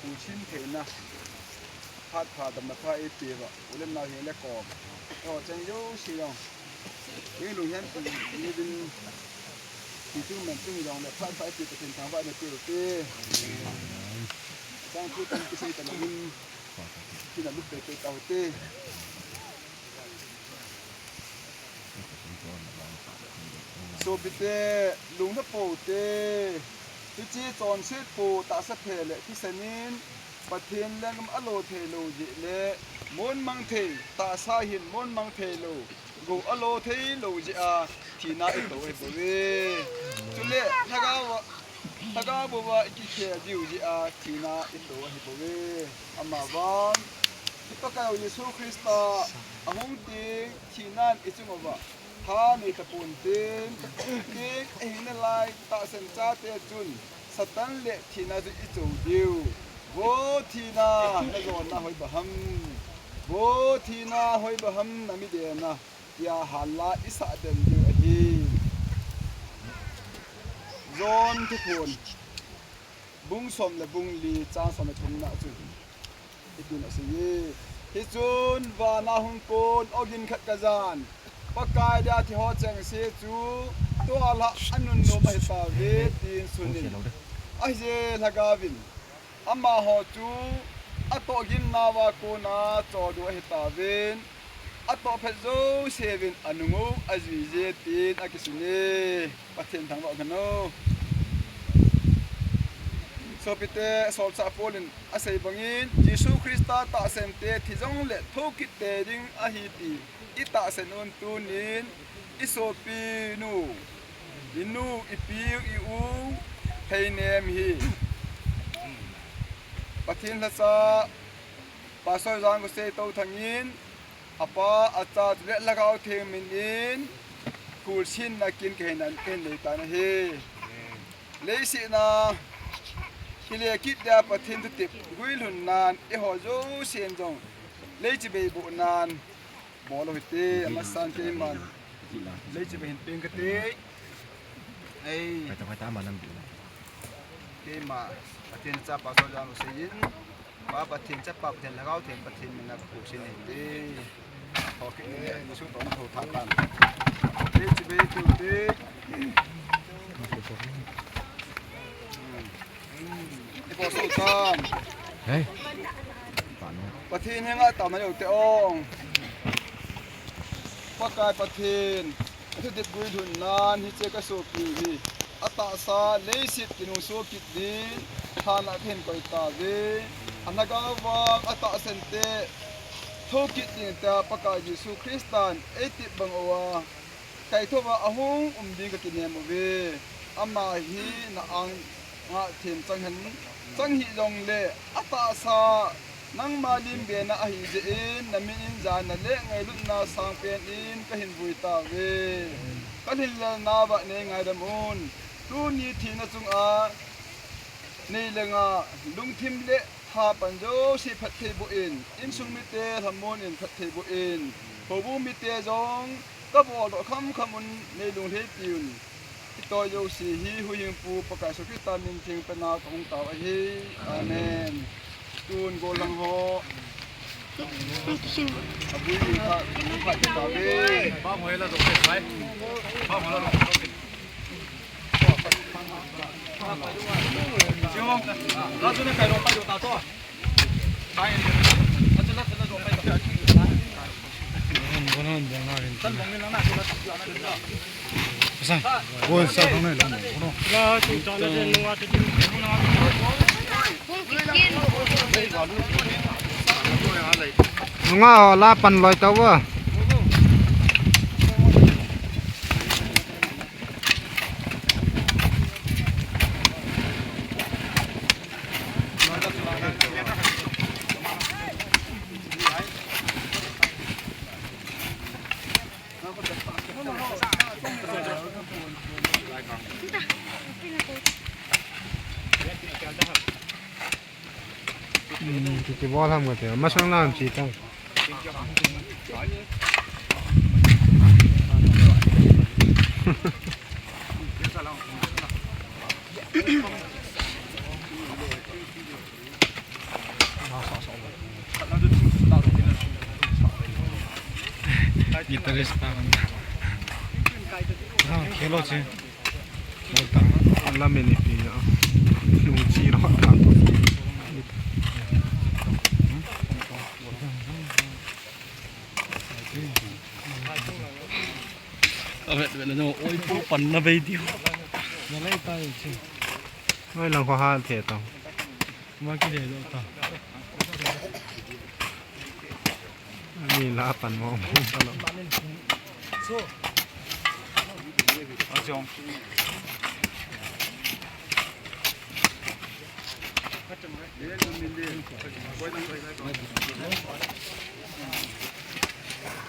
ปูชินเถนะพาดผ่าดำมาพาเอเปีบะอุเล่นนาเห็นและกอบจังโยชิยองนี่ลุงยันนี่เป็นที่จุ่มมันจุ่มยองแบบพาดผ่าเอเปียเป็นทางว่าในเปียเปียสร้างพูดกันกิจแต่ละวินที่นั่นลูกเตะเต่าเตะโซบิเตลุงทับปูเตที่จีจอนชื่อปูตาสะเพลที่สนินประเทศแรงอโลเทโลจิเลมนมังเทตาสาหินมนมังเทโลกูอโลเทโลจิอาที่น่าอิโตเอโบเวจุเลถ้าก็บอกว่าอีกแค่ดิวจิอาที่น่าอิโตเอโบเวอามาวันที่ประกาศยิสุคริสต์อาหงติที่นั่นอิจุงว่าท่านี่ตะปูนติงเองนั่นไล่ตาเซนจ้าเตจุนสตันเละที่น่าจะอิจูดิวโวทีนาแล้วก็น่าหอยบะฮัมโวทีนาหอยบะฮัมนามิเดนะยาฮัลลาอิสระเดนดิวฮีโซนทุกคนบุ้งสมและบุ้งลีจ้างสมัยทุ่งนาจุนอีกคนสิฮิจุนวานาฮงโกนอกินขัดกระจานปากกายเดียที่หอจังเสียจูตัวละอันนุนโนมาตาเวทีสุนินไอเจลากาวินอามาหอจูอัตโตกินนาวาโกนาจอดูเหตาเวนอัตโตเพโซเซเวนอนุงูอจิเจตินอากิสุเนปะเทนทางบอกกันโนโซปิเตโซลซาโปลินอาศัยบังอินยิสุคริสต์ตาเซนเตที่จงเล็ทุกิเตดิงอาฮิตีอิตาเซนุนตูนินอิโซปีนูอินูอิปิวอิอูเฮเนมฮีปะทินละซาปาซอยจางกุเซโตทางอินอปาอาจารย์เละละกาวเทมินอินคูลชินนักกินเกนันเกนเลยตานะเฮเลสินาคิเลกิดยาปะทินตุติบกุยลุนนานเอหอโจเซียนจงเลจิเบบุนานบอลหิตเตมาสันเตมันเลจิเบเห็นเป็นกะเตไอไปตามมานำดูเตมาปะทินจับปาซอยจางกุเซยินว่าปะทินจับปะทินละกาวเทปะทินมันนับคูชินเห็นเตพอกินเนี่ยมีชุดตอนโททากันเลจิเบตุเตไอพอสู้กันเฮ้ยปะทินยังไงต่อมาอยู่เตองปะกายปะทินที่เด็กกุยดุนนานที่เจก็โซกีอัตตาซาเลสิตกินุโซกิดดีทานาเทนกอยตาเวอันนักวางอัตตาเซนเตทุกิดดีแต่ปะกายยิสุคริสต์เอติบังอวาไก่ทว่าอหงดีกับกินเนมเวอามาฮีนาอังงะเทนจังหันจังหิลงเลอัตตาซานังมาลิมเบนะอหิเจอินนามินจานเลไงลุนนาสังเป็นอินก็เห็นบุยตาเวก็เห็นละนาบะเนไงดมุนตูนีทีนะจุงอานี่เลงาลุงทิมเลหาปันโจสิพัดเทบุอินอินสุงมิเตทำมุนอินพัดเทบุอินโหบุมิเตจงก็บอกดอกคำมุนในลุงเทปิวที่ตัวโยสีฮีหุยิงปูประกาศสุขิตามินทิงเป็นนาของเต่าอหิอาเมนตูนโกลังโฮอบุยค่ะผัดตาเวบ้าหวยละดอกเป็ดไหมบ้าหวยละดอกเป็ดจิ๋วเราจะได้ไก่ลงไปดูตาตัวไปเราจะรับจะลงไปกับคนนั้นยังน่าเห็นท่านบอกนี่นะที่เราทำนั่นก็ใช่โอ้ยใช่ข้างในแล้วคนเราถึงจอดแล้วจะนัวจะกินนัวงาลาปันลอยเต้าว่าที่ว่าทำกันเถอะมาช่างน้ำชีตั้ง Gitarista. Ah, khelo che. Bota. Allah meni pi. Nung chi ro ta. Ôi phụ phần là về tiêu. Oi lang ko ha the tong. Mà cái này nó tao. มีลาปันมองตลอด Attention.